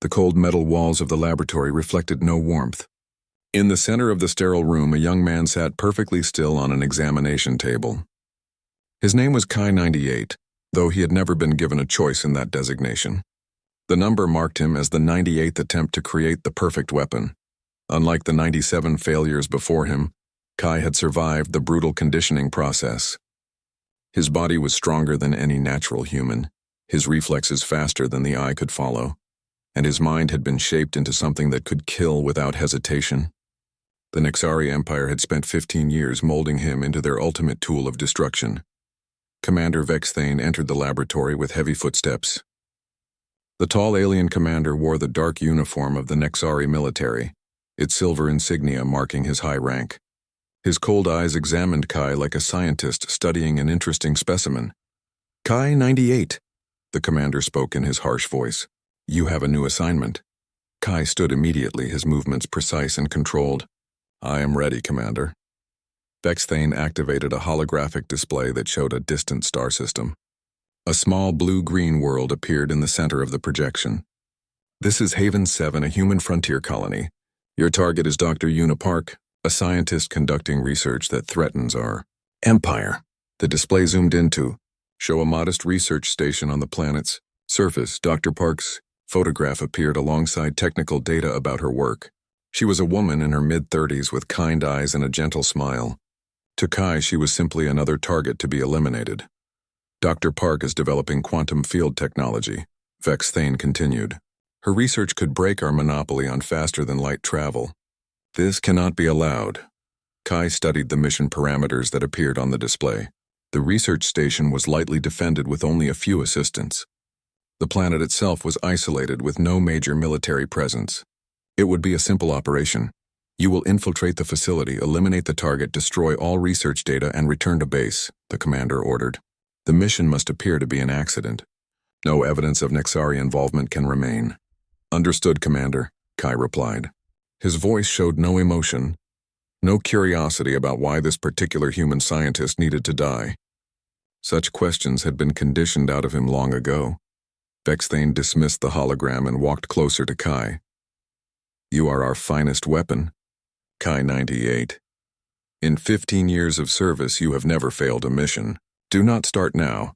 The cold metal walls of the laboratory reflected no warmth. In the center of the sterile room, a young man sat perfectly still on an examination table. His name was Chi-98, though he had never been given a choice in that designation. The number marked him as the 98th attempt to create the perfect weapon. Unlike the 97 failures before him, Kai had survived the brutal conditioning process. His body was stronger than any natural human, his reflexes faster than the eye could follow, and his mind had been shaped into something that could kill without hesitation. The Nexari Empire had spent 15 years molding him into their ultimate tool of destruction. Commander Vexthane entered the laboratory with heavy footsteps. The tall alien commander wore the dark uniform of the Nexari military, its silver insignia marking his high rank. His cold eyes examined Kai like a scientist studying an interesting specimen. Kai-98, the commander spoke in his harsh voice. You have a new assignment. Kai stood immediately, his movements precise and controlled. I am ready, Commander. Vexthane activated a holographic display that showed a distant star system. A small blue-green world appeared in the center of the projection. This is Haven 7, a human frontier colony. Your target is Dr. Una Park, a scientist conducting research that threatens our empire. The display zoomed into, show a modest research station on the planet's surface. Dr. Park's photograph appeared alongside technical data about her work. She was a woman in her mid-30s with kind eyes and a gentle smile. To Kai, she was simply another target to be eliminated. Dr. Park is developing quantum field technology, Vexthane continued. Her research could break our monopoly on faster-than-light travel. This cannot be allowed. Kai studied the mission parameters that appeared on the display. The research station was lightly defended with only a few assistants. The planet itself was isolated with no major military presence. It would be a simple operation. You will infiltrate the facility, eliminate the target, destroy all research data, and return to base, the commander ordered. The mission must appear to be an accident. No evidence of Nexari involvement can remain. Understood, Commander, Kai replied. His voice showed no emotion, no curiosity about why this particular human scientist needed to die. Such questions had been conditioned out of him long ago. Vexthane dismissed the hologram and walked closer to Kai. You are our finest weapon, Kai-98. In 15 years of service, you have never failed a mission. Do not start now.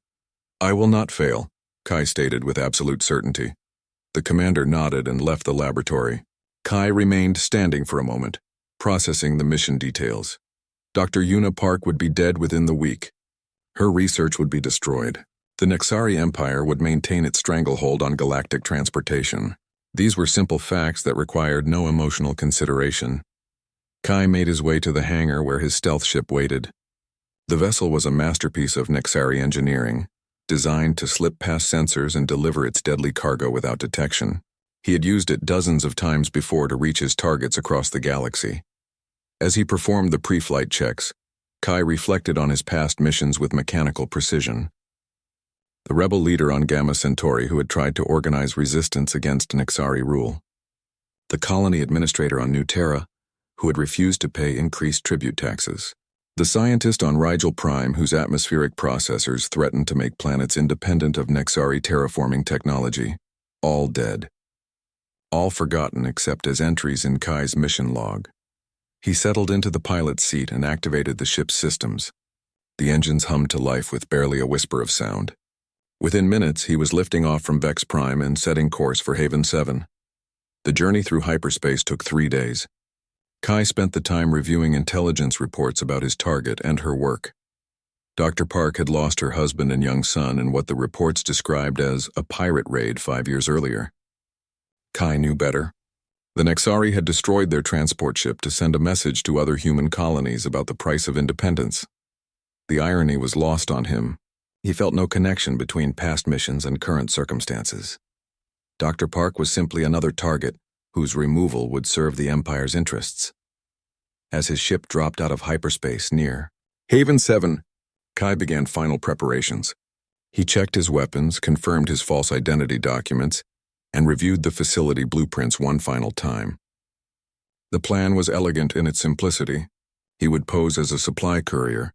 I will not fail, Kai stated with absolute certainty. The commander nodded and left the laboratory. Kai remained standing for a moment, processing the mission details. Dr. Una Park would be dead within the week. Her research would be destroyed. The Nexari Empire would maintain its stranglehold on galactic transportation. These were simple facts that required no emotional consideration. Kai made his way to the hangar where his stealth ship waited. The vessel was a masterpiece of Nexari engineering, designed to slip past sensors and deliver its deadly cargo without detection. He had used it dozens of times before to reach his targets across the galaxy. As he performed the pre-flight checks, Kai reflected on his past missions with mechanical precision. The rebel leader on Gamma Centauri who had tried to organize resistance against Nexari rule. The colony administrator on New Terra, who had refused to pay increased tribute taxes. The scientist on Rigel Prime whose atmospheric processors threatened to make planets independent of Nexari terraforming technology. All dead. All forgotten except as entries in Kai's mission log. He settled into the pilot's seat and activated the ship's systems. The engines hummed to life with barely a whisper of sound. Within minutes, he was lifting off from Vex Prime and setting course for Haven 7. The journey through hyperspace took 3 days. Kai spent the time reviewing intelligence reports about his target and her work. Dr. Park had lost her husband and young son in what the reports described as a pirate raid 5 years earlier. Kai knew better. The Nexari had destroyed their transport ship to send a message to other human colonies about the price of independence. The irony was lost on him. He felt no connection between past missions and current circumstances. Dr. Park was simply another target whose removal would serve the Empire's interests. As his ship dropped out of hyperspace near Haven 7, Kai began final preparations. He checked his weapons, confirmed his false identity documents, and reviewed the facility blueprints one final time. The plan was elegant in its simplicity. He would pose as a supply courier,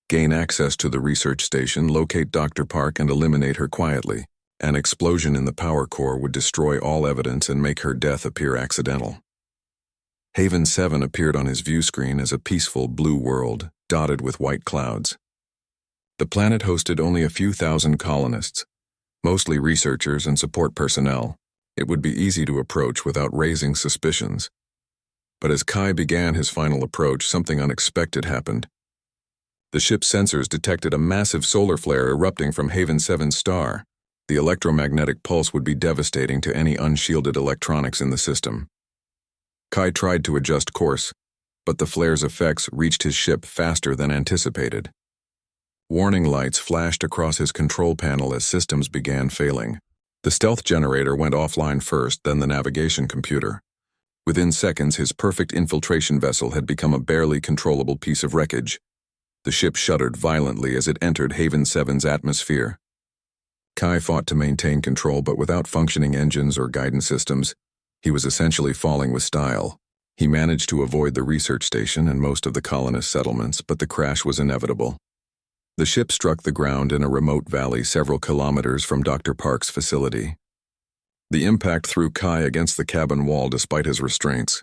gain access to the research station, locate Dr. Park, and eliminate her quietly. An explosion in the power core would destroy all evidence and make her death appear accidental. Haven 7 appeared on his view screen as a peaceful blue world, dotted with white clouds. The planet hosted only a few thousand colonists, mostly researchers and support personnel. It would be easy to approach without raising suspicions. But as Kai began his final approach, something unexpected happened. The ship's sensors detected a massive solar flare erupting from Haven 7's star. The electromagnetic pulse would be devastating to any unshielded electronics in the system. Kai tried to adjust course, but the flare's effects reached his ship faster than anticipated. Warning lights flashed across his control panel as systems began failing. The stealth generator went offline first, then the navigation computer. Within seconds, his perfect infiltration vessel had become a barely controllable piece of wreckage. The ship shuddered violently as it entered Haven 7's atmosphere. Kai fought to maintain control, but without functioning engines or guidance systems, he was essentially falling with style. He managed to avoid the research station and most of the colonist settlements, but the crash was inevitable. The ship struck the ground in a remote valley several kilometers from Dr. Park's facility. The impact threw Kai against the cabin wall despite his restraints.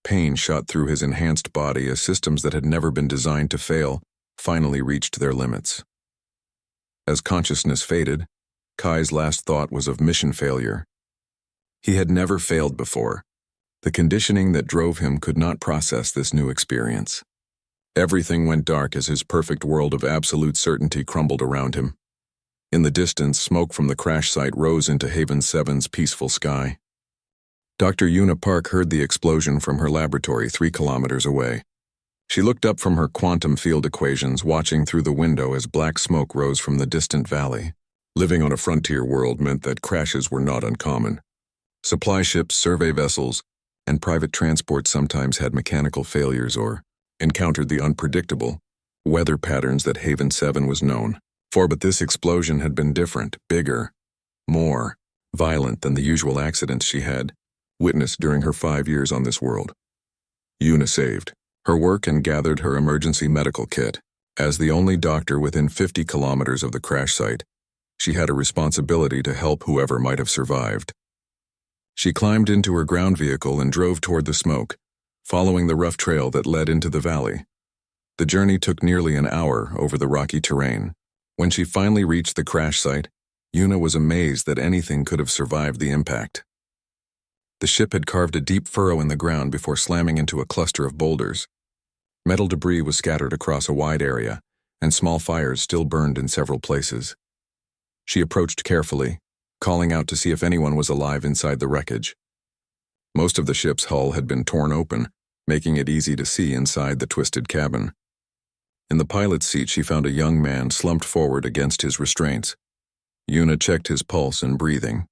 Pain shot through his enhanced body as systems that had never been designed to fail finally reached their limits. As consciousness faded, Kai's last thought was of mission failure. He had never failed before. The conditioning that drove him could not process this new experience. Everything went dark as his perfect world of absolute certainty crumbled around him. In the distance, smoke from the crash site rose into Haven 7's peaceful sky. Dr. Una Park heard the explosion from her laboratory 3 kilometers away. She looked up from her quantum field equations, watching through the window as black smoke rose from the distant valley. Living on a frontier world meant that crashes were not uncommon. Supply ships, survey vessels, and private transport sometimes had mechanical failures or encountered the unpredictable weather patterns that Haven 7 was known for. But this explosion had been different, bigger, more violent than the usual accidents she had witnessed during her 5 years on this world. Una saved her work and gathered her emergency medical kit. As the only doctor within 50 kilometers of the crash site, she had a responsibility to help whoever might have survived. She climbed into her ground vehicle and drove toward the smoke, following the rough trail that led into the valley. The journey took nearly an hour over the rocky terrain. When she finally reached the crash site, Una was amazed that anything could have survived the impact. The ship had carved a deep furrow in the ground before slamming into a cluster of boulders. Metal debris was scattered across a wide area, and small fires still burned in several places. She approached carefully, calling out to see if anyone was alive inside the wreckage. Most of the ship's hull had been torn open, making it easy to see inside the twisted cabin. In the pilot's seat, she found a young man slumped forward against his restraints. Una checked his pulse and breathing.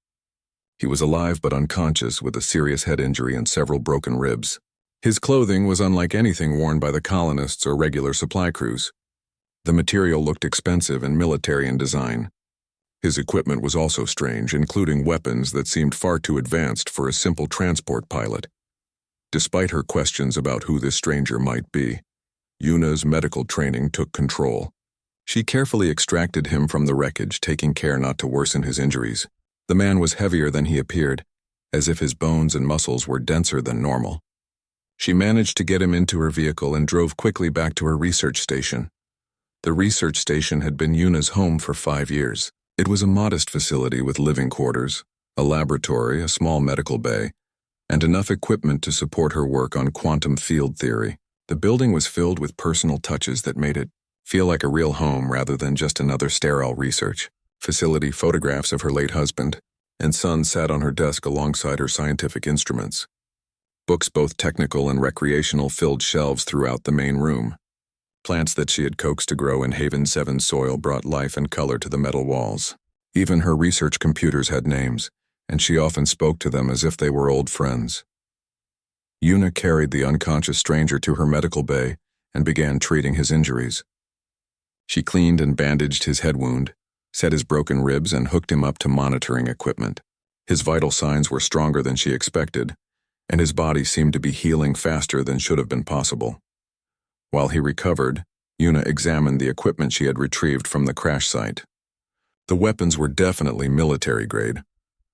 He was alive but unconscious, with a serious head injury and several broken ribs. His clothing was unlike anything worn by the colonists or regular supply crews. The material looked expensive and military in design. His equipment was also strange, including weapons that seemed far too advanced for a simple transport pilot. Despite her questions about who this stranger might be, Una's medical training took control. She carefully extracted him from the wreckage, taking care not to worsen his injuries. The man was heavier than he appeared, as if his bones and muscles were denser than normal. She managed to get him into her vehicle and drove quickly back to her research station. The research station had been Una's home for 5 years. It was a modest facility with living quarters, a laboratory, a small medical bay, and enough equipment to support her work on quantum field theory. The building was filled with personal touches that made it feel like a real home rather than just another sterile research facility. Photographs of her late husband and son sat on her desk alongside her scientific instruments. Books, both technical and recreational, filled shelves throughout the main room. Plants that she had coaxed to grow in Haven 7 soil brought life and color to the metal walls. Even her research computers had names, and she often spoke to them as if they were old friends. Una carried the unconscious stranger to her medical bay and began treating his injuries. She cleaned and bandaged his head wound, set his broken ribs, and hooked him up to monitoring equipment. His vital signs were stronger than she expected, and his body seemed to be healing faster than should have been possible. While he recovered, Una examined the equipment she had retrieved from the crash site. The weapons were definitely military grade,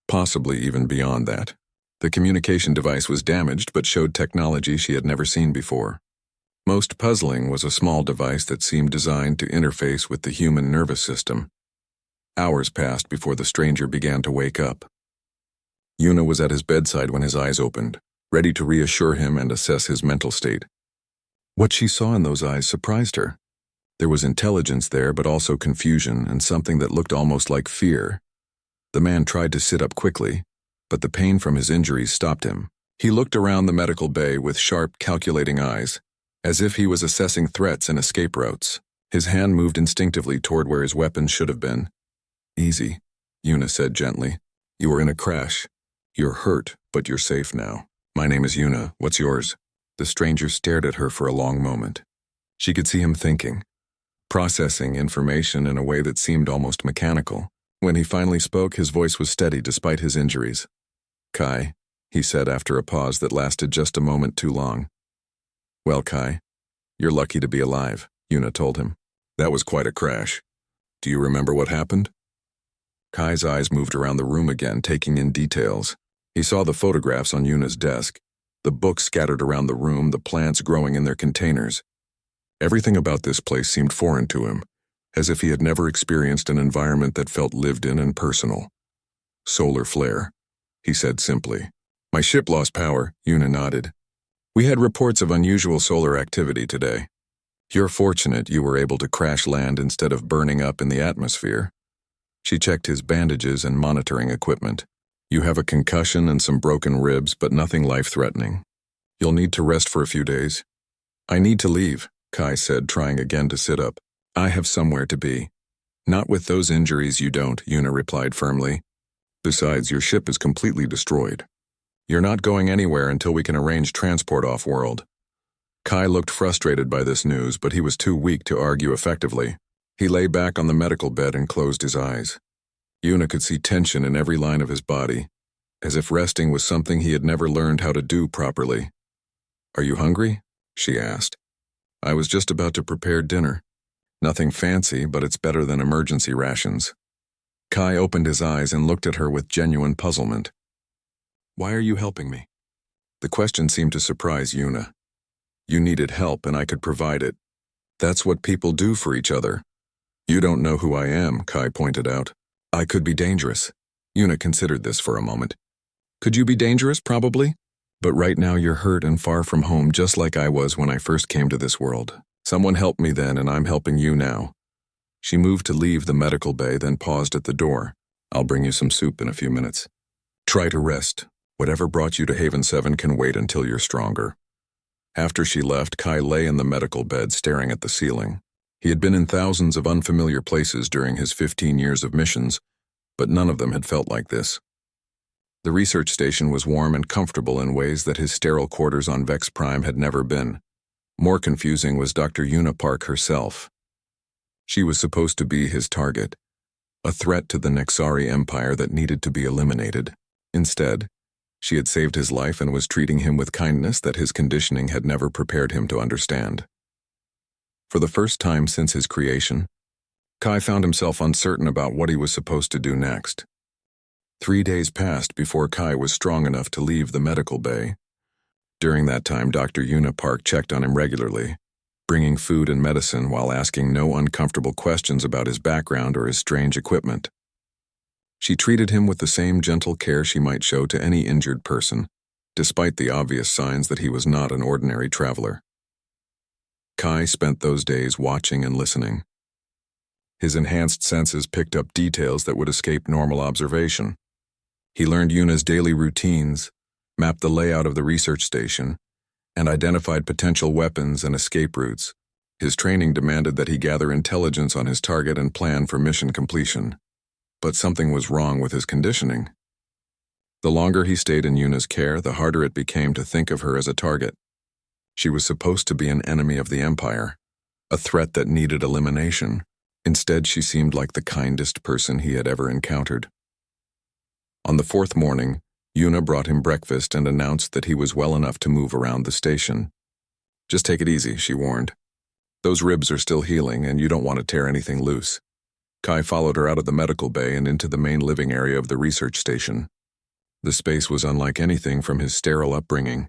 possibly even beyond that. The communication device was damaged but showed technology she had never seen before. Most puzzling was a small device that seemed designed to interface with the human nervous system. Hours passed before the stranger began to wake up. Yuna was at his bedside when his eyes opened, ready to reassure him and assess his mental state. What she saw in those eyes surprised her. There was intelligence there, but also confusion and something that looked almost like fear. The man tried to sit up quickly, but the pain from his injuries stopped him. He looked around the medical bay with sharp, calculating eyes, as if he was assessing threats and escape routes. His hand moved instinctively toward where his weapon should have been. "Easy," Yuna said gently. "You were in a crash. You're hurt, but you're safe now. My name is Yuna. What's yours?" The stranger stared at her for a long moment. She could see him thinking, processing information in a way that seemed almost mechanical. When he finally spoke, his voice was steady despite his injuries. "Kai," he said after a pause that lasted just a moment too long. "Well, Kai, you're lucky to be alive," Yuna told him. "That was quite a crash. Do you remember what happened?" Kai's eyes moved around the room again, taking in details. He saw the photographs on Yuna's desk, the books scattered around the room, the plants growing in their containers. Everything about this place seemed foreign to him, as if he had never experienced an environment that felt lived in and personal. "Solar flare," he said simply. "My ship lost power," Yuna nodded. "We had reports of unusual solar activity today. You're fortunate you were able to crash land instead of burning up in the atmosphere." She checked his bandages and monitoring equipment. "You have a concussion and some broken ribs, but nothing life-threatening. You'll need to rest for a few days." "I need to leave," Kai said, trying again to sit up. "I have somewhere to be." "Not with those injuries, you don't," Yuna replied firmly. "Besides, your ship is completely destroyed. You're not going anywhere until we can arrange transport off-world." Kai looked frustrated by this news, but he was too weak to argue effectively. He lay back on the medical bed and closed his eyes. Yuna could see tension in every line of his body, as if resting was something he had never learned how to do properly. "Are you hungry?" she asked. "I was just about to prepare dinner. Nothing fancy, but it's better than emergency rations." Kai opened his eyes and looked at her with genuine puzzlement. "Why are you helping me?" The question seemed to surprise Yuna. "You needed help and I could provide it. That's what people do for each other." "You don't know who I am," Kai pointed out. "I could be dangerous." Yuna considered this for a moment. "Could you be dangerous? Probably. But right now you're hurt and far from home, just like I was when I first came to this world. Someone helped me then, and I'm helping you now." She moved to leave the medical bay, then paused at the door. "I'll bring you some soup in a few minutes. Try to rest. Whatever brought you to Haven 7 can wait until you're stronger." After she left, Kai lay in the medical bed staring at the ceiling. He had been in thousands of unfamiliar places during his 15 years of missions, but none of them had felt like this. The research station was warm and comfortable in ways that his sterile quarters on Vex Prime had never been. More confusing was Dr. Yuna Park herself. She was supposed to be his target, a threat to the Nexari Empire that needed to be eliminated. Instead, she had saved his life and was treating him with kindness that his conditioning had never prepared him to understand. For the first time since his creation, Kai found himself uncertain about what he was supposed to do next. 3 days passed before Kai was strong enough to leave the medical bay. During that time, Dr. Yuna Park checked on him regularly, bringing food and medicine while asking no uncomfortable questions about his background or his strange equipment. She treated him with the same gentle care she might show to any injured person, despite the obvious signs that he was not an ordinary traveler. Kai spent those days watching and listening. His enhanced senses picked up details that would escape normal observation. He learned Yuna's daily routines, mapped the layout of the research station, and identified potential weapons and escape routes. His training demanded that he gather intelligence on his target and plan for mission completion. But something was wrong with his conditioning. The longer he stayed in Yuna's care, the harder it became to think of her as a target. She was supposed to be an enemy of the Empire, a threat that needed elimination. Instead, she seemed like the kindest person he had ever encountered. On the 4th morning, Yuna brought him breakfast and announced that he was well enough to move around the station. "Just take it easy," she warned. "Those ribs are still healing and you don't want to tear anything loose." Kai followed her out of the medical bay and into the main living area of the research station. The space was unlike anything from his sterile upbringing.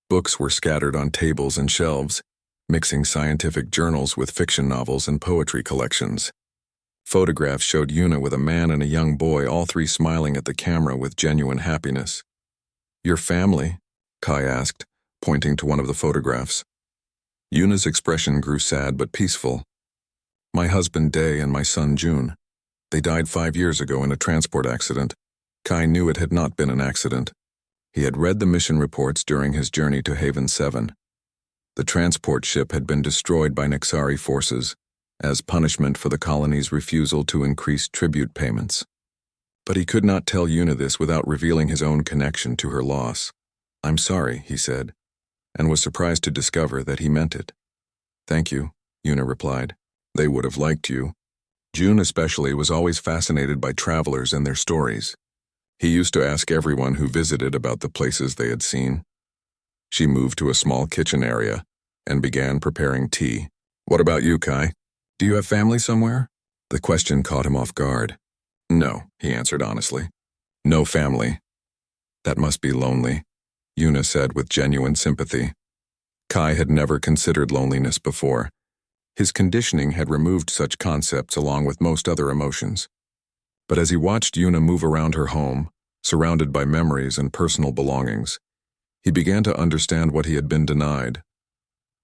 Books were scattered on tables and shelves, mixing scientific journals with fiction novels and poetry collections. Photographs showed Yuna with a man and a young boy, all three smiling at the camera with genuine happiness. "Your family?" Kai asked, pointing to one of the photographs. Yuna's expression grew sad but peaceful. "My husband Day and my son June. They died 5 years ago in a transport accident." Kai knew it had not been an accident. He had read the mission reports during his journey to Haven 7. The transport ship had been destroyed by Nexari forces, as punishment for the colony's refusal to increase tribute payments. But he could not tell Yuna this without revealing his own connection to her loss. "I'm sorry," he said, and was surprised to discover that he meant it. "Thank you," Yuna replied. "They would have liked you." June especially was always fascinated by travelers and their stories. He used to ask everyone who visited about the places they had seen. She moved to a small kitchen area and began preparing tea. "What about you, Kai? Do you have family somewhere?" The question caught him off guard. "No," he answered honestly. "No family." "That must be lonely," Yuna said with genuine sympathy. Kai had never considered loneliness before. His conditioning had removed such concepts along with most other emotions. But as he watched Yuna move around her home, surrounded by memories and personal belongings, he began to understand what he had been denied.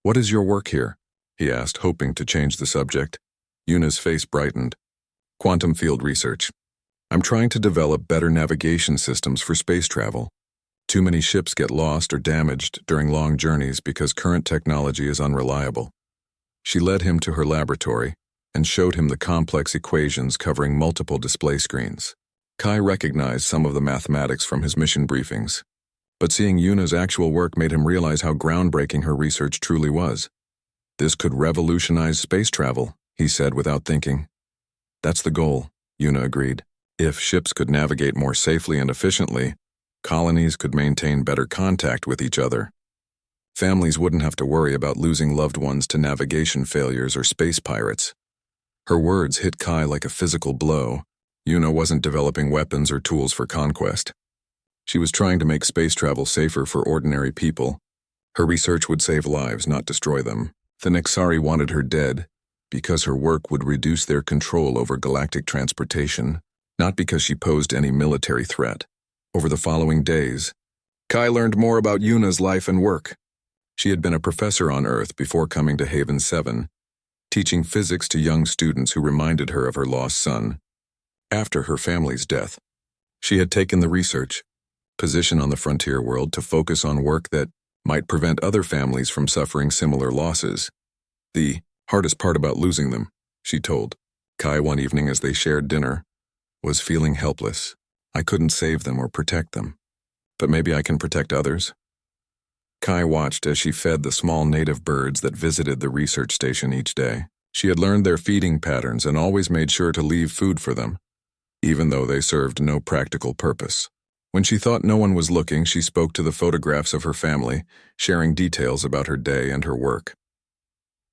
"What is your work here?" he asked, hoping to change the subject. Yuna's face brightened. "Quantum field research. I'm trying to develop better navigation systems for space travel. Too many ships get lost or damaged during long journeys because current technology is unreliable." She led him to her laboratory and showed him the complex equations covering multiple display screens. Kai recognized some of the mathematics from his mission briefings, but seeing Yuna's actual work made him realize how groundbreaking her research truly was. "This could revolutionize space travel," he said without thinking. "That's the goal," Yuna agreed. "If ships could navigate more safely and efficiently, colonies could maintain better contact with each other. Families wouldn't have to worry about losing loved ones to navigation failures or space pirates." Her words hit Kai like a physical blow. Yuna wasn't developing weapons or tools for conquest. She was trying to make space travel safer for ordinary people. Her research would save lives, not destroy them. The Nexari wanted her dead because her work would reduce their control over galactic transportation, not because she posed any military threat. Over the following days, Kai learned more about Yuna's life and work. She had been a professor on Earth before coming to Haven 7, teaching physics to young students who reminded her of her lost son. After her family's death, she had taken the research position on the frontier world to focus on work that might prevent other families from suffering similar losses. "The hardest part about losing them," she told Kai one evening as they shared dinner, "was feeling helpless. I couldn't save them or protect them. But maybe I can protect others." Kai watched as she fed the small native birds that visited the research station each day. She had learned their feeding patterns and always made sure to leave food for them, even though they served no practical purpose. When she thought no one was looking, she spoke to the photographs of her family, sharing details about her day and her work.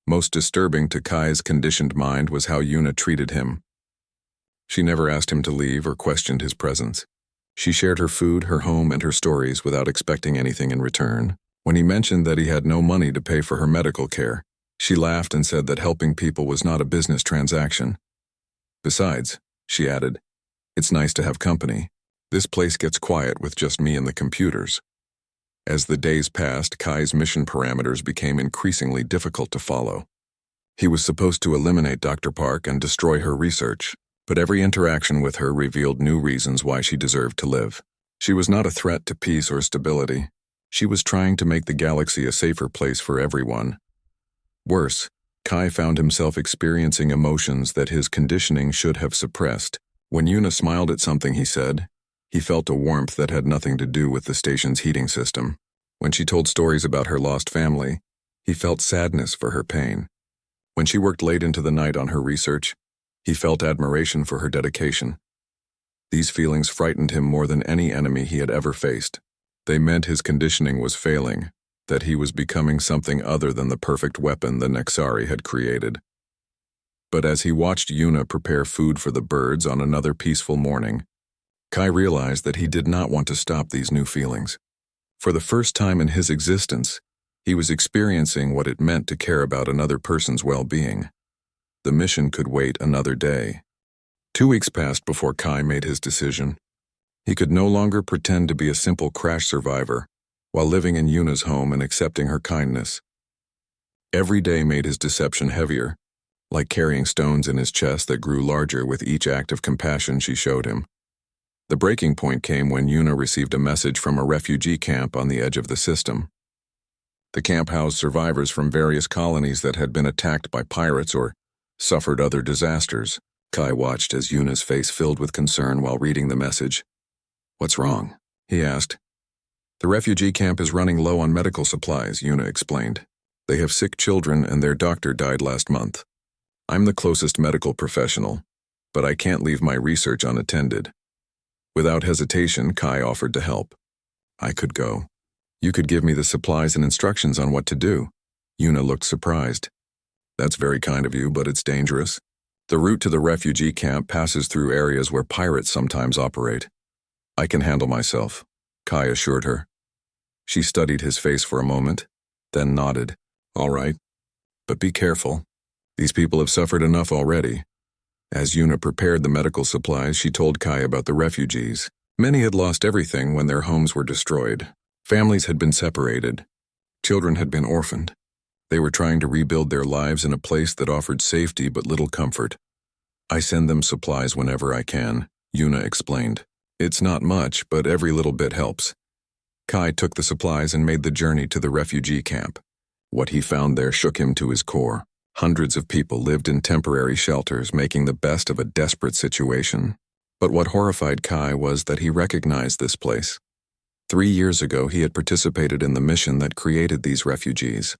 Most disturbing to Kai's conditioned mind was how Yuna treated him. She never asked him to leave or questioned his presence. She shared her food, her home, and her stories without expecting anything in return. When he mentioned that he had no money to pay for her medical care, she laughed and said that helping people was not a business transaction. "Besides," she added, "it's nice to have company. This place gets quiet with just me and the computers." As the days passed, Kai's mission parameters became increasingly difficult to follow. He was supposed to eliminate Dr. Park and destroy her research, but every interaction with her revealed new reasons why she deserved to live. She was not a threat to peace or stability. She was trying to make the galaxy a safer place for everyone. Worse, Kai found himself experiencing emotions that his conditioning should have suppressed. When Yuna smiled at something he said, he felt a warmth that had nothing to do with the station's heating system. When she told stories about her lost family, he felt sadness for her pain. When she worked late into the night on her research, he felt admiration for her dedication. These feelings frightened him more than any enemy he had ever faced. They meant his conditioning was failing, that he was becoming something other than the perfect weapon the Nexari had created. But as he watched Yuna prepare food for the birds on another peaceful morning, Kai realized that he did not want to stop these new feelings. For the first time in his existence, he was experiencing what it meant to care about another person's well-being. The mission could wait another day. 2 weeks passed before Kai made his decision. He could no longer pretend to be a simple crash survivor while living in Yuna's home and accepting her kindness. Every day made his deception heavier, like carrying stones in his chest that grew larger with each act of compassion she showed him. The breaking point came when Yuna received a message from a refugee camp on the edge of the system. The camp housed survivors from various colonies that had been attacked by pirates or suffered other disasters. Kai watched as Yuna's face filled with concern while reading the message. "What's wrong?" he asked. "The refugee camp is running low on medical supplies," Yuna explained. "They have sick children and their doctor died last month. I'm the closest medical professional, but I can't leave my research unattended." Without hesitation, Kai offered to help. "I could go. You could give me the supplies and instructions on what to do." Yuna looked surprised. "That's very kind of you, but it's dangerous. The route to the refugee camp passes through areas where pirates sometimes operate." "I can handle myself," Kai assured her. She studied his face for a moment, then nodded. "All right, but be careful. These people have suffered enough already." As Yuna prepared the medical supplies, she told Kai about the refugees. Many had lost everything when their homes were destroyed. Families had been separated. Children had been orphaned. They were trying to rebuild their lives in a place that offered safety but little comfort. "I send them supplies whenever I can," Yuna explained. "It's not much, but every little bit helps." Kai took the supplies and made the journey to the refugee camp. What he found there shook him to his core. Hundreds of people lived in temporary shelters, making the best of a desperate situation. But what horrified Kai was that he recognized this place. 3 years ago, he had participated in the mission that created these refugees.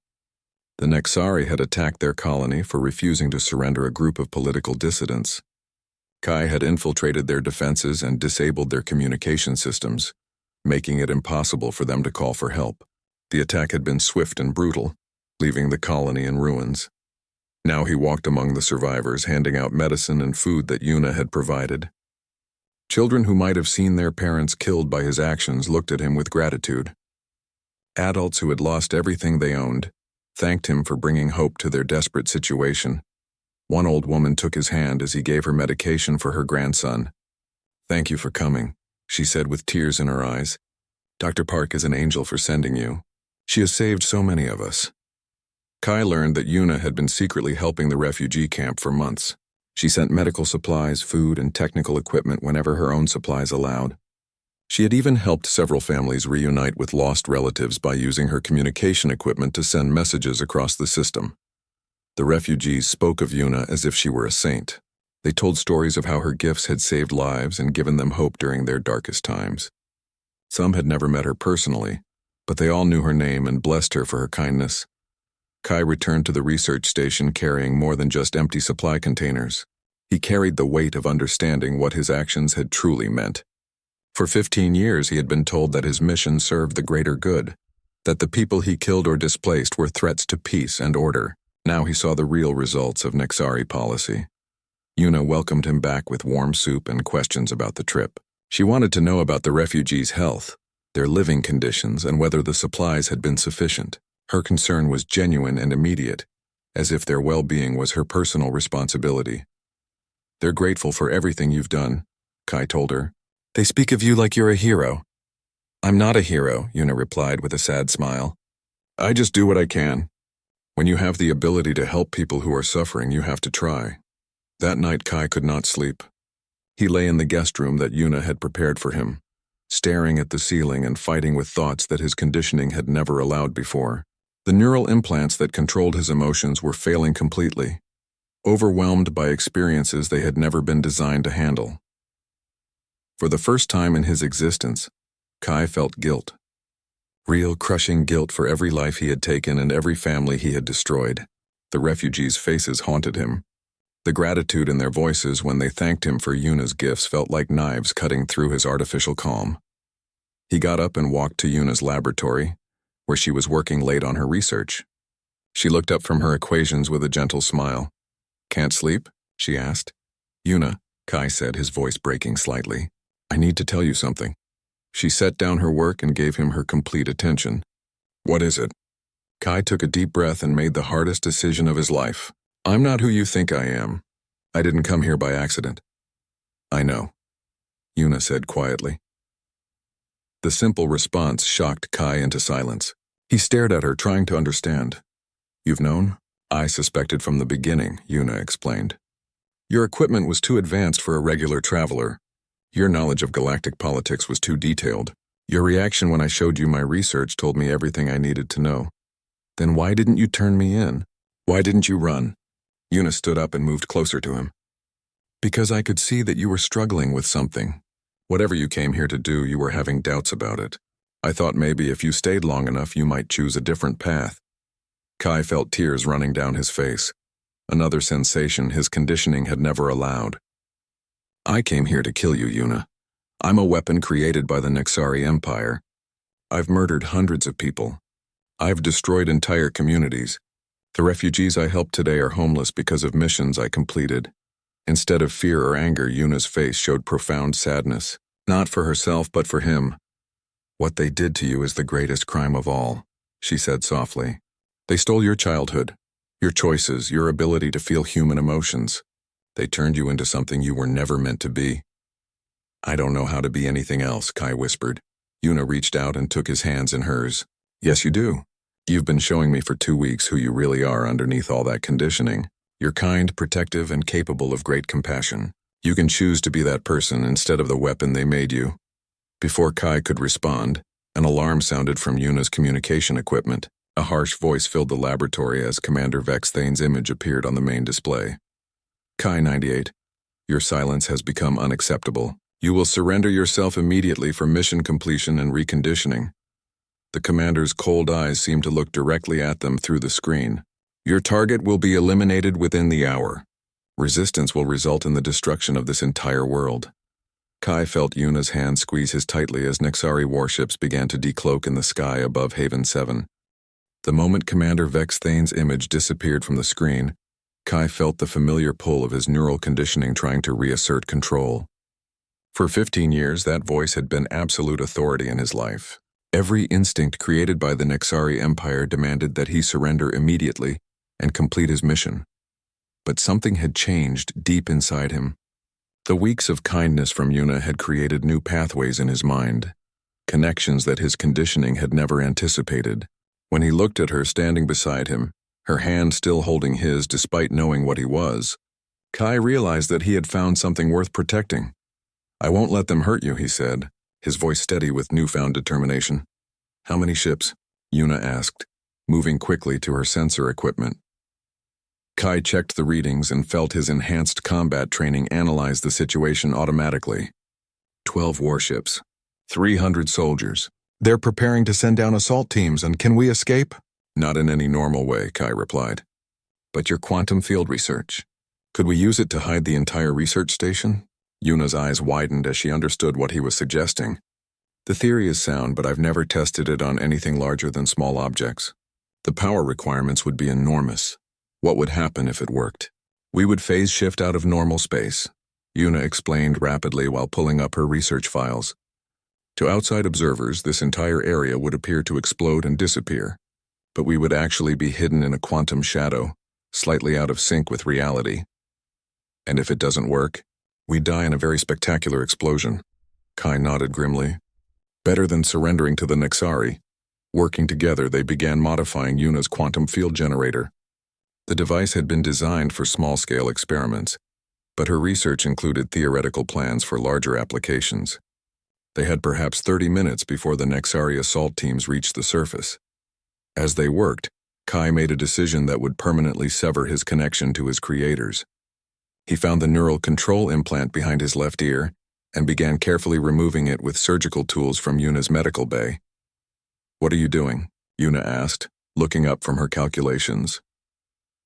The Nexari had attacked their colony for refusing to surrender a group of political dissidents. Kai had infiltrated their defenses and disabled their communication systems, making it impossible for them to call for help. The attack had been swift and brutal, leaving the colony in ruins. Now he walked among the survivors, handing out medicine and food that Yuna had provided. Children who might have seen their parents killed by his actions looked at him with gratitude. Adults who had lost everything they owned thanked him for bringing hope to their desperate situation. One old woman took his hand as he gave her medication for her grandson. "Thank you for coming," she said with tears in her eyes. "Dr. Park is an angel for sending you. She has saved so many of us." Kai learned that Yuna had been secretly helping the refugee camp for months. She sent medical supplies, food, and technical equipment whenever her own supplies allowed. She had even helped several families reunite with lost relatives by using her communication equipment to send messages across the system. The refugees spoke of Yuna as if she were a saint. They told stories of how her gifts had saved lives and given them hope during their darkest times. Some had never met her personally, but they all knew her name and blessed her for her kindness. Kai returned to the research station carrying more than just empty supply containers. He carried the weight of understanding what his actions had truly meant. For 15 years he had been told that his mission served the greater good, that the people he killed or displaced were threats to peace and order. Now he saw the real results of Nexari policy. Yuna welcomed him back with warm soup and questions about the trip. She wanted to know about the refugees' health, their living conditions, and whether the supplies had been sufficient. Her concern was genuine and immediate, as if their well-being was her personal responsibility. "They're grateful for everything you've done," Kai told her. "They speak of you like you're a hero." "I'm not a hero," Yuna replied with a sad smile. "I just do what I can. When you have the ability to help people who are suffering, you have to try." That night Kai could not sleep. He lay in the guest room that Yuna had prepared for him, staring at the ceiling and fighting with thoughts that his conditioning had never allowed before. The neural implants that controlled his emotions were failing completely, overwhelmed by experiences they had never been designed to handle. For the first time in his existence, Kai felt guilt. Real, crushing guilt for every life he had taken and every family he had destroyed. The refugees' faces haunted him. The gratitude in their voices when they thanked him for Yuna's gifts felt like knives cutting through his artificial calm. He got up and walked to Yuna's laboratory, where she was working late on her research. She looked up from her equations with a gentle smile. Can't sleep? She asked. Yuna, Kai said, his voice breaking slightly. I need to tell you something. She set down her work and gave him her complete attention. What is it? Kai took a deep breath and made the hardest decision of his life. I'm not who you think I am. I didn't come here by accident. I know, Yuna said quietly. The simple response shocked Kai into silence. He stared at her, trying to understand. You've known? I suspected from the beginning, Yuna explained. Your equipment was too advanced for a regular traveler. Your knowledge of galactic politics was too detailed. Your reaction when I showed you my research told me everything I needed to know. Then why didn't you turn me in? Why didn't you run? Yuna stood up and moved closer to him. Because I could see that you were struggling with something. Whatever you came here to do, you were having doubts about it. I thought maybe if you stayed long enough, you might choose a different path. Kai felt tears running down his face. Another sensation his conditioning had never allowed. I came here to kill you, Yuna. I'm a weapon created by the Nexari Empire. I've murdered hundreds of people. I've destroyed entire communities. The refugees I helped today are homeless because of missions I completed. Instead of fear or anger, Yuna's face showed profound sadness. Not for herself, but for him. What they did to you is the greatest crime of all, she said softly. They stole your childhood, your choices, your ability to feel human emotions. They turned you into something you were never meant to be. I don't know how to be anything else, Kai whispered. Yuna reached out and took his hands in hers. Yes, you do. You've been showing me for 2 weeks who you really are underneath all that conditioning. You're kind, protective, and capable of great compassion. You can choose to be that person instead of the weapon they made you. Before Kai could respond, an alarm sounded from Yuna's communication equipment. A harsh voice filled the laboratory as Commander Vex Thane's image appeared on the main display. Kai 98, your silence has become unacceptable. You will surrender yourself immediately for mission completion and reconditioning. The commander's cold eyes seemed to look directly at them through the screen. Your target will be eliminated within the hour. Resistance will result in the destruction of this entire world. Kai felt Yuna's hand squeeze his tightly as Nexari warships began to decloak in the sky above Haven 7. The moment Commander Vex Thane's image disappeared from the screen, Kai felt the familiar pull of his neural conditioning trying to reassert control. For 15 years, that voice had been absolute authority in his life. Every instinct created by the Nexari Empire demanded that he surrender immediately and complete his mission. But something had changed deep inside him. The weeks of kindness from Yuna had created new pathways in his mind, connections that his conditioning had never anticipated. When he looked at her standing beside him, her hand still holding his despite knowing what he was, Kai realized that he had found something worth protecting. I won't let them hurt you, he said, his voice steady with newfound determination. How many ships? Yuna asked, moving quickly to her sensor equipment. Kai checked the readings and felt his enhanced combat training analyze the situation automatically. 12 warships, 300 soldiers. They're preparing to send down assault teams, and can we escape? Not in any normal way, Kai replied. But your quantum field research. Could we use it to hide the entire research station? Yuna's eyes widened as she understood what he was suggesting. The theory is sound, but I've never tested it on anything larger than small objects. The power requirements would be enormous. What would happen if it worked? We would phase shift out of normal space, Yuna explained rapidly while pulling up her research files. To outside observers, this entire area would appear to explode and disappear, but we would actually be hidden in a quantum shadow, slightly out of sync with reality. And if it doesn't work, we die in a very spectacular explosion. Kai nodded grimly. Better than surrendering to the Nexari. Working together, they began modifying Yuna's quantum field generator. The device had been designed for small-scale experiments, but her research included theoretical plans for larger applications. They had perhaps 30 minutes before the Nexari assault teams reached the surface. As they worked, Kai made a decision that would permanently sever his connection to his creators. He found the neural control implant behind his left ear and began carefully removing it with surgical tools from Yuna's medical bay. What are you doing? Yuna asked, looking up from her calculations.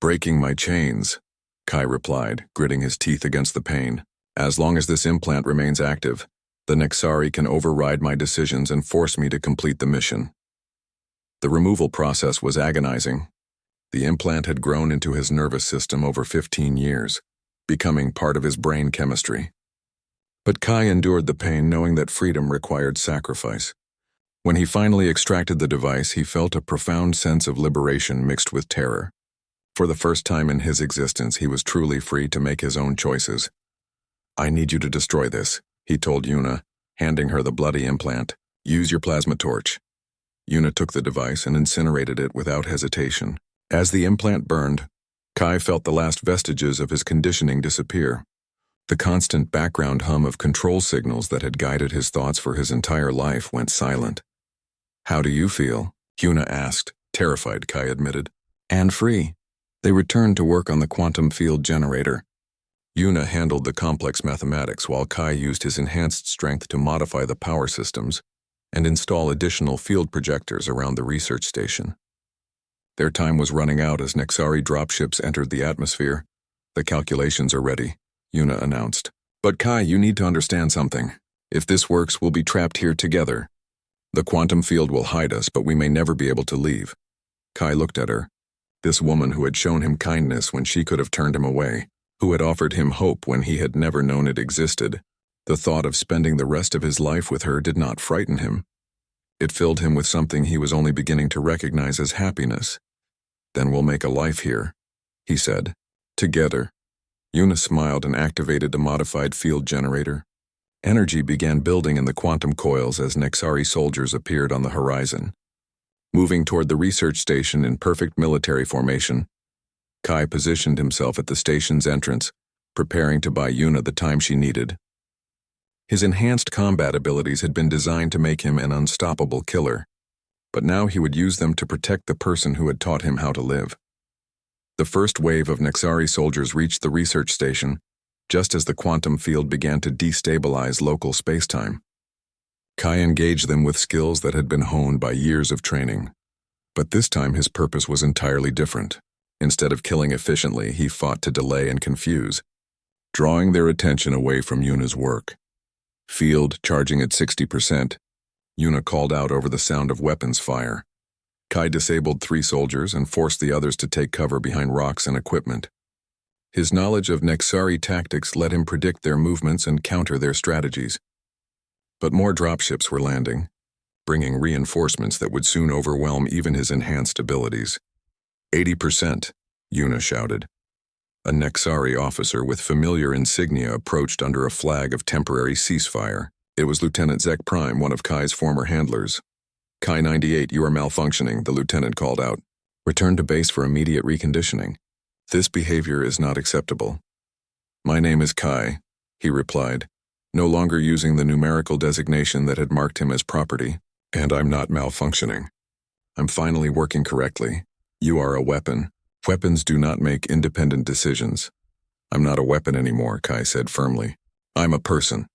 Breaking my chains, Kai replied, gritting his teeth against the pain. As long as this implant remains active, the Nexari can override my decisions and force me to complete the mission. The removal process was agonizing. The implant had grown into his nervous system over 15 years, becoming part of his brain chemistry. But Kai endured the pain knowing that freedom required sacrifice. When he finally extracted the device, he felt a profound sense of liberation mixed with terror. For the first time in his existence, he was truly free to make his own choices. "I need you to destroy this," he told Yuna, handing her the bloody implant. "Use your plasma torch." Yuna took the device and incinerated it without hesitation. As the implant burned, Kai felt the last vestiges of his conditioning disappear. The constant background hum of control signals that had guided his thoughts for his entire life went silent. "How do you feel?" Yuna asked, terrified, Kai admitted. "And free." They returned to work on the quantum field generator. Yuna handled the complex mathematics while Kai used his enhanced strength to modify the power systems and install additional field projectors around the research station. Their time was running out as Nexari dropships entered the atmosphere. "The calculations are ready," Yuna announced. "But Kai, you need to understand something. If this works, we'll be trapped here together. The quantum field will hide us, but we may never be able to leave." Kai looked at her. This woman who had shown him kindness when she could have turned him away, who had offered him hope when he had never known it existed. The thought of spending the rest of his life with her did not frighten him. It filled him with something he was only beginning to recognize as happiness. "Then we'll make a life here," he said. "Together." Yuna smiled and activated a modified field generator. Energy began building in the quantum coils as Nexari soldiers appeared on the horizon. Moving toward the research station in perfect military formation, Kai positioned himself at the station's entrance, preparing to buy Yuna the time she needed. His enhanced combat abilities had been designed to make him an unstoppable killer, but now he would use them to protect the person who had taught him how to live. The first wave of Nexari soldiers reached the research station, just as the quantum field began to destabilize local spacetime. Kai engaged them with skills that had been honed by years of training. But this time his purpose was entirely different. Instead of killing efficiently, he fought to delay and confuse, drawing their attention away from Yuna's work. Field charging at 60%, Yuna called out over the sound of weapons fire. Kai disabled 3 soldiers and forced the others to take cover behind rocks and equipment. His knowledge of Nexari tactics let him predict their movements and counter their strategies. But more dropships were landing, bringing reinforcements that would soon overwhelm even his enhanced abilities. 80%, Yuna shouted. A Nexari officer with familiar insignia approached under a flag of temporary ceasefire. It was Lieutenant Zek Prime, one of Kai's former handlers. "Kai 98, you are malfunctioning," the lieutenant called out. "Return to base for immediate reconditioning. This behavior is not acceptable." "My name is Kai," he replied, no longer using the numerical designation that had marked him as property. "And I'm not malfunctioning. I'm finally working correctly. You are a weapon. Weapons do not make independent decisions." "I'm not a weapon anymore," Kai said firmly. "I'm a person."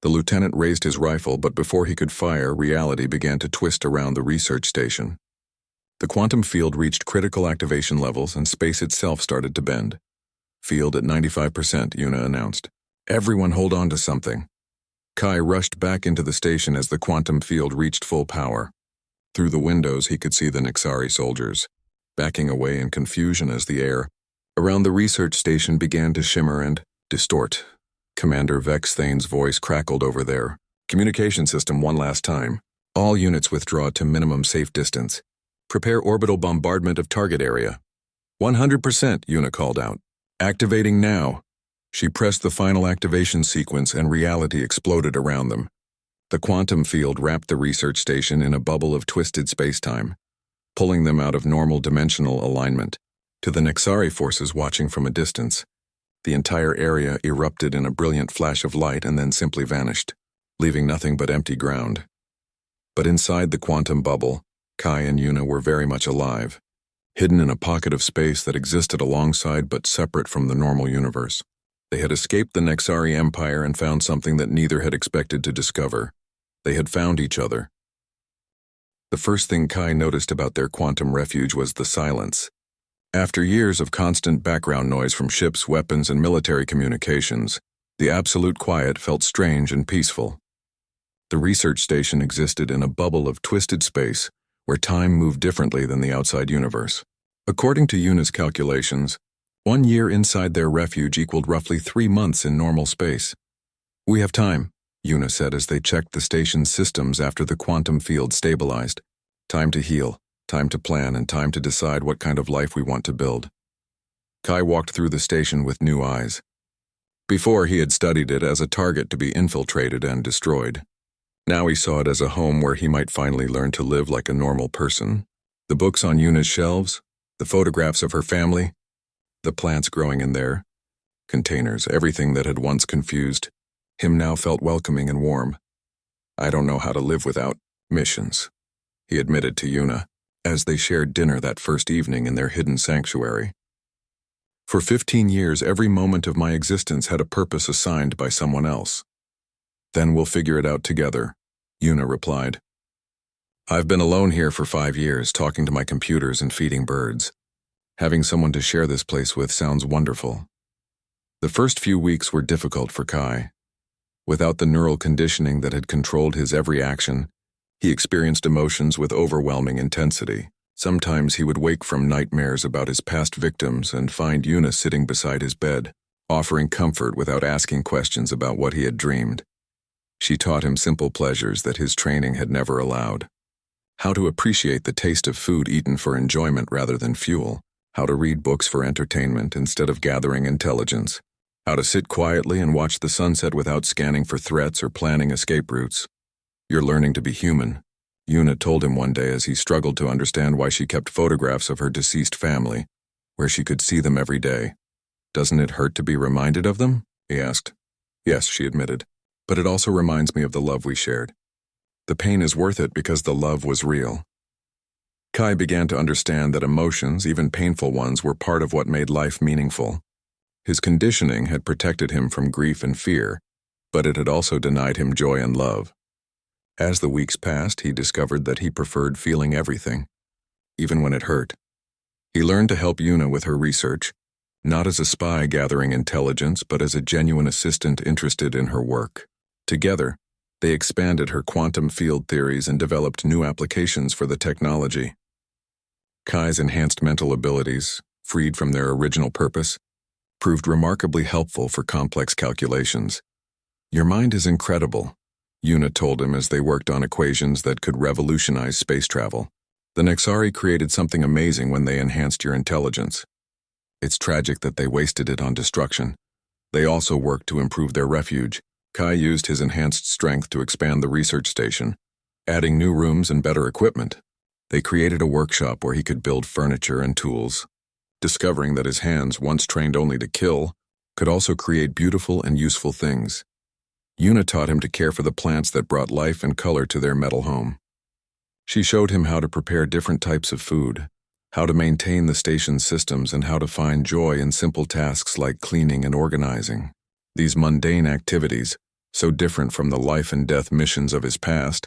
The lieutenant raised his rifle, but before he could fire, reality began to twist around the research station. The quantum field reached critical activation levels and space itself started to bend. "Field at 95%, Yuna announced. "Everyone hold on to something." Kai rushed back into the station as the quantum field reached full power. Through the windows he could see the Nexari soldiers, backing away in confusion as the air around the research station began to shimmer and distort. Commander Vex Thane's voice crackled over their communication system one last time. "All units withdraw to minimum safe distance. Prepare orbital bombardment of target area." 100%, Yuna called out. "Activating now." She pressed the final activation sequence and reality exploded around them. The quantum field wrapped the research station in a bubble of twisted spacetime, pulling them out of normal dimensional alignment. To the Nexari forces watching from a distance, the entire area erupted in a brilliant flash of light and then simply vanished, leaving nothing but empty ground. But inside the quantum bubble, Kai and Yuna were very much alive, hidden in a pocket of space that existed alongside but separate from the normal universe. They had escaped the Nexari Empire and found something that neither had expected to discover. They had found each other. The first thing Kai noticed about their quantum refuge was the silence. After years of constant background noise from ships, weapons, and military communications, the absolute quiet felt strange and peaceful. The research station existed in a bubble of twisted space where time moved differently than the outside universe. According to Yuna's calculations, 1 year inside their refuge equaled roughly 3 months in normal space. "We have time," Yuna said as they checked the station's systems after the quantum field stabilized. "Time to heal, time to plan, and time to decide what kind of life we want to build." Kai walked through the station with new eyes. Before, he had studied it as a target to be infiltrated and destroyed. Now he saw it as a home where he might finally learn to live like a normal person. The books on Yuna's shelves, the photographs of her family, the plants growing in their containers, everything that had once confused him now felt welcoming and warm. "I don't know how to live without missions," he admitted to Yuna, as they shared dinner that first evening in their hidden sanctuary. "For 15 years, every moment of my existence had a purpose assigned by someone else." "Then we'll figure it out together," Yuna replied. "I've been alone here for 5 years, talking to my computers and feeding birds. Having someone to share this place with sounds wonderful." The first few weeks were difficult for Kai. Without the neural conditioning that had controlled his every action, he experienced emotions with overwhelming intensity. Sometimes he would wake from nightmares about his past victims and find Yuna sitting beside his bed, offering comfort without asking questions about what he had dreamed. She taught him simple pleasures that his training had never allowed. How to appreciate the taste of food eaten for enjoyment rather than fuel. How to read books for entertainment instead of gathering intelligence. How to sit quietly and watch the sunset without scanning for threats or planning escape routes. "You're learning to be human," Yuna told him one day as he struggled to understand why she kept photographs of her deceased family, where she could see them every day. "Doesn't it hurt to be reminded of them?" he asked. "Yes," she admitted, "but it also reminds me of the love we shared. The pain is worth it because the love was real." Kai began to understand that emotions, even painful ones, were part of what made life meaningful. His conditioning had protected him from grief and fear, but it had also denied him joy and love. As the weeks passed, he discovered that he preferred feeling everything, even when it hurt. He learned to help Yuna with her research, not as a spy gathering intelligence, but as a genuine assistant interested in her work. Together, they expanded her quantum field theories and developed new applications for the technology. Kai's enhanced mental abilities, freed from their original purpose, proved remarkably helpful for complex calculations. "Your mind is incredible," Yuna told him as they worked on equations that could revolutionize space travel. "The Nexari created something amazing when they enhanced your intelligence. It's tragic that they wasted it on destruction. They also worked to improve their refuge." Kai used his enhanced strength to expand the research station, adding new rooms and better equipment. They created a workshop where he could build furniture and tools, discovering that his hands, once trained only to kill, could also create beautiful and useful things. Yuna taught him to care for the plants that brought life and color to their metal home. She showed him how to prepare different types of food, how to maintain the station's systems, and how to find joy in simple tasks like cleaning and organizing. These mundane activities, so different from the life and death missions of his past,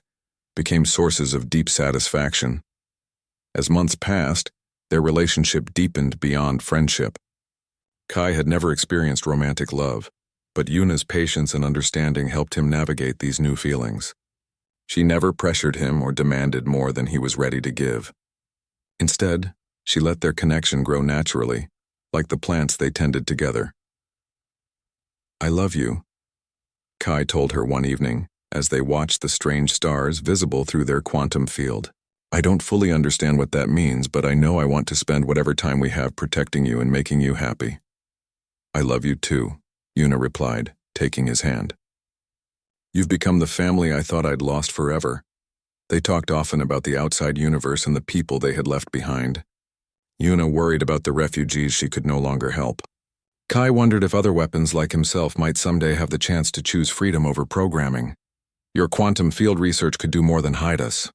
became sources of deep satisfaction. As months passed, their relationship deepened beyond friendship. Kai had never experienced romantic love, but Yuna's patience and understanding helped him navigate these new feelings. She never pressured him or demanded more than he was ready to give. Instead, she let their connection grow naturally, like the plants they tended together. "I love you," Kai told her one evening, as they watched the strange stars visible through their quantum field. "I don't fully understand what that means, but I know I want to spend whatever time we have protecting you and making you happy." "I love you too," Yuna replied, taking his hand. "You've become the family I thought I'd lost forever." They talked often about the outside universe and the people they had left behind. Yuna worried about the refugees she could no longer help. Kai wondered if other weapons like himself might someday have the chance to choose freedom over programming. "Your quantum field research could do more than hide us,"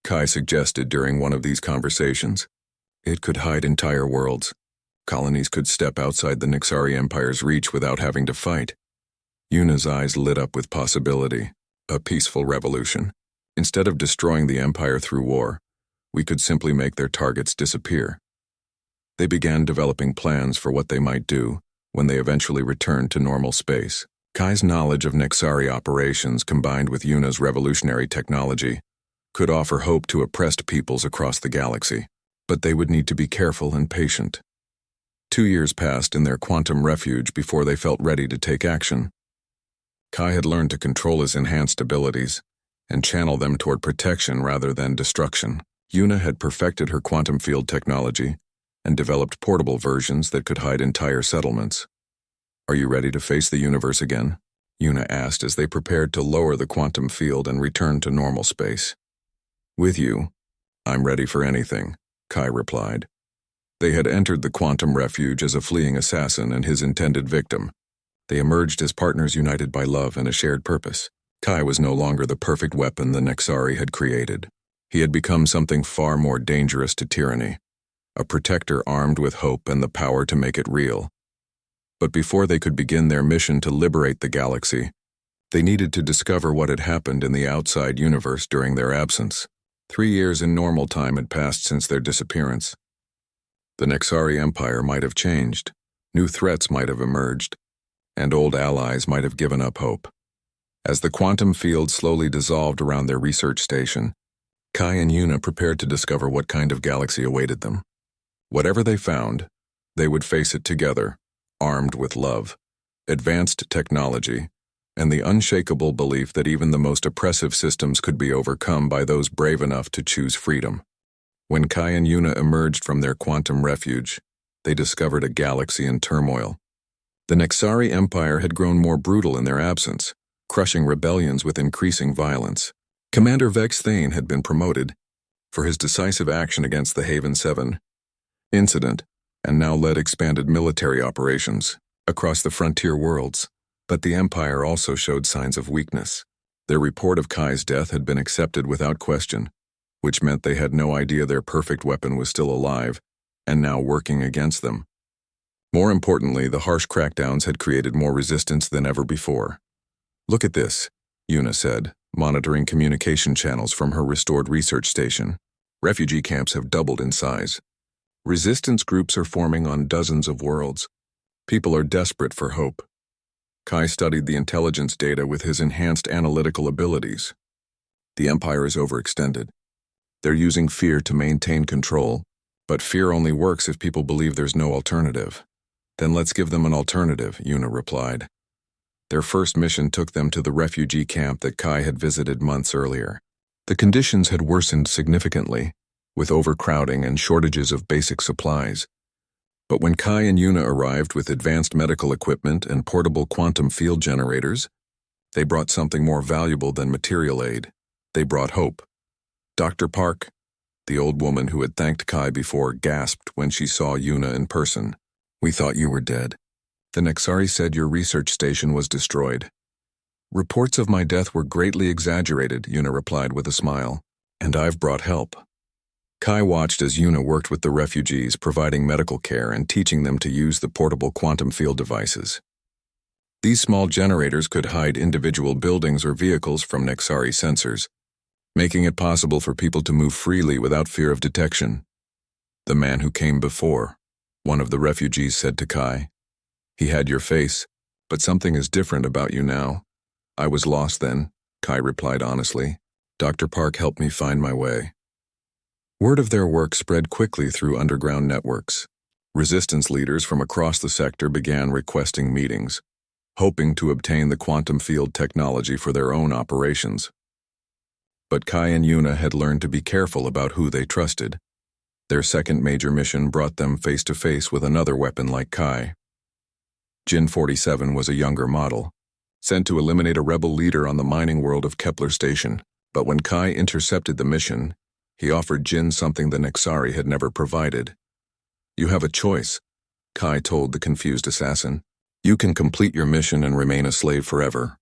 Kai suggested during one of these conversations. "It could hide entire worlds. Colonies could step outside the Nixari Empire's reach without having to fight." Yuna's eyes lit up with possibility. A peaceful revolution. Instead of destroying the Empire through war, we could simply make their targets disappear. They began developing plans for what they might do when they eventually returned to normal space. Kai's knowledge of Nixari operations combined with Yuna's revolutionary technology could offer hope to oppressed peoples across the galaxy. but they would need to be careful and patient. 2 years passed in their quantum refuge before they felt ready to take action. Kai had learned to control his enhanced abilities and channel them toward protection rather than destruction. Yuna had perfected her quantum field technology and developed portable versions that could hide entire settlements. "Are you ready to face the universe again?" Yuna asked as they prepared to lower the quantum field and return to normal space. "With you, I'm ready for anything," Kai replied. They had entered the quantum refuge as a fleeing assassin and his intended victim. They emerged as partners united by love and a shared purpose. Kai was no longer the perfect weapon the Nexari had created. He had become something far more dangerous to tyranny, a protector armed with hope and the power to make it real. But before they could begin their mission to liberate the galaxy, they needed to discover what had happened in the outside universe during their absence. 3 years in normal time had passed since their disappearance. The Nexari Empire might have changed, new threats might have emerged, and old allies might have given up hope. As the quantum field slowly dissolved around their research station, Kai and Yuna prepared to discover what kind of galaxy awaited them. Whatever they found, they would face it together, armed with love, advanced technology, and the unshakable belief that even the most oppressive systems could be overcome by those brave enough to choose freedom. When Kai and Yuna emerged from their quantum refuge, they discovered a galaxy in turmoil. The Nexari Empire had grown more brutal in their absence, crushing rebellions with increasing violence. Commander Vex Thane had been promoted for his decisive action against the Haven 7 incident, and now led expanded military operations across the frontier worlds. But the Empire also showed signs of weakness. Their report of Kai's death had been accepted without question, which meant they had no idea their perfect weapon was still alive and now working against them. More importantly, the harsh crackdowns had created more resistance than ever before. "Look at this," Yuna said, monitoring communication channels from her restored research station. "Refugee camps have doubled in size. Resistance groups are forming on dozens of worlds. People are desperate for hope." Kai studied the intelligence data with his enhanced analytical abilities. "The Empire is overextended. They're using fear to maintain control, but fear only works if people believe there's no alternative." "Then let's give them an alternative," Yuna replied. Their first mission took them to the refugee camp that Kai had visited months earlier. The conditions had worsened significantly, with overcrowding and shortages of basic supplies. But when Kai and Yuna arrived with advanced medical equipment and portable quantum field generators, they brought something more valuable than material aid. They brought hope. Dr. Park, the old woman who had thanked Kai before, gasped when she saw Yuna in person. "We thought you were dead. The Nexari said your research station was destroyed." "Reports of my death were greatly exaggerated," Yuna replied with a smile. "And I've brought help." Kai watched as Yuna worked with the refugees, providing medical care and teaching them to use the portable quantum field devices. These small generators could hide individual buildings or vehicles from Nexari sensors, making it possible for people to move freely without fear of detection. "The man who came before," one of the refugees said to Kai. "He had your face, but something is different about you now." "I was lost then," Kai replied honestly. "Dr. Park helped me find my way." Word of their work spread quickly through underground networks. Resistance leaders from across the sector began requesting meetings, hoping to obtain the quantum field technology for their own operations. But Kai and Yuna had learned to be careful about who they trusted. Their second major mission brought them face to face with another weapon like Kai. Jin 47 was a younger model, sent to eliminate a rebel leader on the mining world of Kepler Station. But when Kai intercepted the mission, he offered Jin something the Nexari had never provided. "You have a choice," Kai told the confused assassin. "You can complete your mission and remain a slave forever,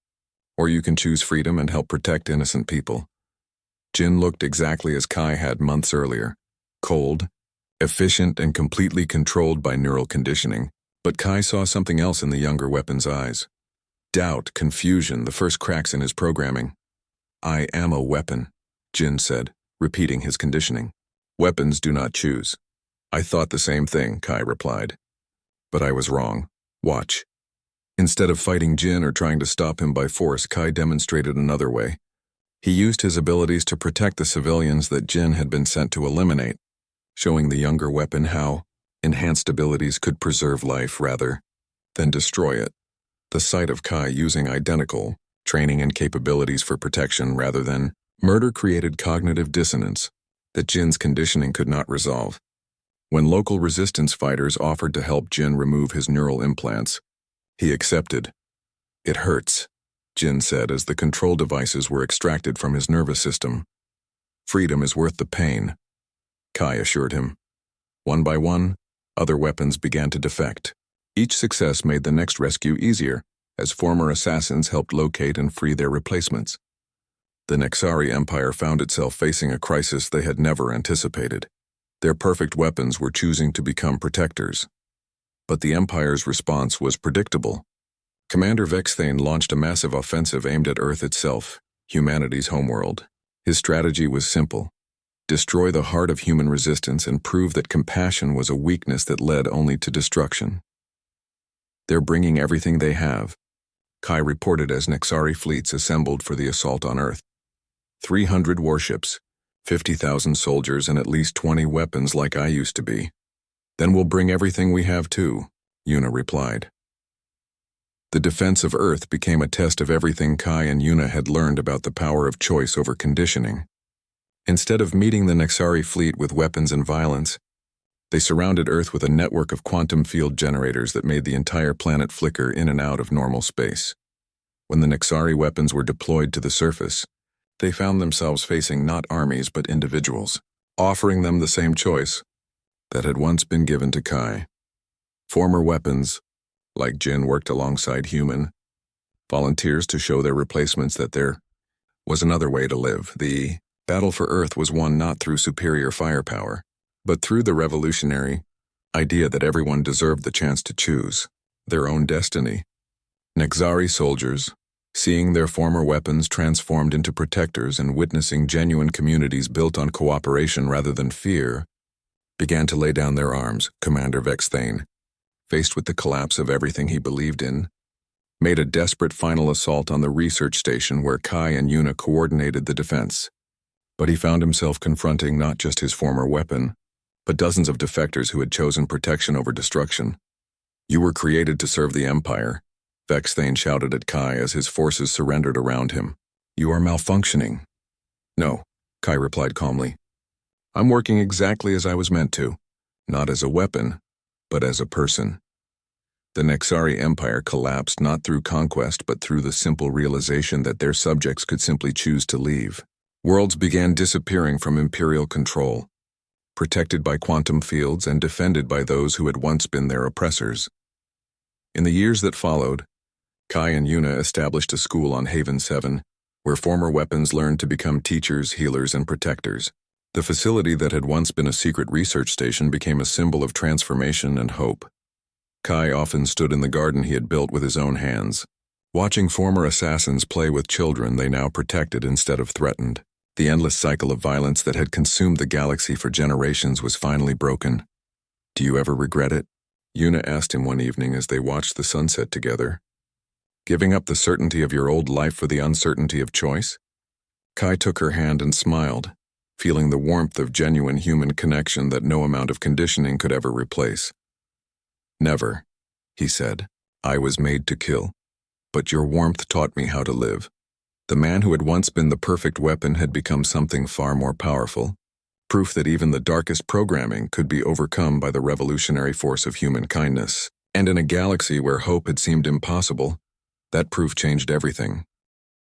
or you can choose freedom and help protect innocent people." Jin looked exactly as Kai had months earlier, cold, efficient, and completely controlled by neural conditioning. But Kai saw something else in the younger weapon's eyes. Doubt, confusion, the first cracks in his programming. "I am a weapon," Jin said, repeating his conditioning. "Weapons do not choose." "I thought the same thing," Kai replied. "But I was wrong. Watch." Instead of fighting Jin or trying to stop him by force, Kai demonstrated another way. He used his abilities to protect the civilians that Jin had been sent to eliminate. showing the younger weapon how enhanced abilities could preserve life rather than destroy it. The sight of Kai using identical training and capabilities for protection rather than murder created cognitive dissonance that Jin's conditioning could not resolve. When local resistance fighters offered to help Jin remove his neural implants, he accepted. "It hurts," Jin said as the control devices were extracted from his nervous system. "Freedom is worth the pain," Kai assured him. One by one, other weapons began to defect. Each success made the next rescue easier, as former assassins helped locate and free their replacements. The Nexari Empire found itself facing a crisis they had never anticipated. Their perfect weapons were choosing to become protectors. But the Empire's response was predictable. Commander Vexthane launched a massive offensive aimed at Earth itself, humanity's homeworld. His strategy was simple: destroy the heart of human resistance and prove that compassion was a weakness that led only to destruction. "They're bringing everything they have," Kai reported as Nexari fleets assembled for the assault on Earth. 300 warships, 50,000 soldiers, and at least 20 weapons like I used to be. "Then we'll bring everything we have too," Yuna replied. The defense of Earth became a test of everything Kai and Yuna had learned about the power of choice over conditioning. Instead of meeting the Nexari fleet with weapons and violence, they surrounded Earth with a network of quantum field generators that made the entire planet flicker in and out of normal space. When the Nexari weapons were deployed to the surface, they found themselves facing not armies but individuals, offering them the same choice that had once been given to Kai. Former weapons, like Jin, worked alongside human volunteers to show their replacements that there was another way to live. The battle for Earth was won not through superior firepower, but through the revolutionary idea that everyone deserved the chance to choose their own destiny. Nexari soldiers, seeing their former weapons transformed into protectors and witnessing genuine communities built on cooperation rather than fear, began to lay down their arms. Commander Vexthane, faced with the collapse of everything he believed in, made a desperate final assault on the research station where Kai and Yuna coordinated the defense. But he found himself confronting not just his former weapon, but dozens of defectors who had chosen protection over destruction. "You were created to serve the Empire," Vexthane shouted at Kai as his forces surrendered around him. "You are malfunctioning." "No," Kai replied calmly. "I'm working exactly as I was meant to, not as a weapon, but as a person." The Nexari Empire collapsed not through conquest but through the simple realization that their subjects could simply choose to leave. Worlds began disappearing from imperial control, protected by quantum fields and defended by those who had once been their oppressors. In the years that followed, Kai and Yuna established a school on Haven 7, where former weapons learned to become teachers, healers, and protectors. The facility that had once been a secret research station became a symbol of transformation and hope. Kai often stood in the garden he had built with his own hands, watching former assassins play with children they now protected instead of threatened. The endless cycle of violence that had consumed the galaxy for generations was finally broken. "Do you ever regret it?" Yuna asked him one evening as they watched the sunset together. "Giving up the certainty of your old life for the uncertainty of choice?" Kai took her hand and smiled, feeling the warmth of genuine human connection that no amount of conditioning could ever replace. "Never," he said. "I was made to kill. But your warmth taught me how to live." The man who had once been the perfect weapon had become something far more powerful, proof that even the darkest programming could be overcome by the revolutionary force of human kindness. And in a galaxy where hope had seemed impossible, that proof changed everything.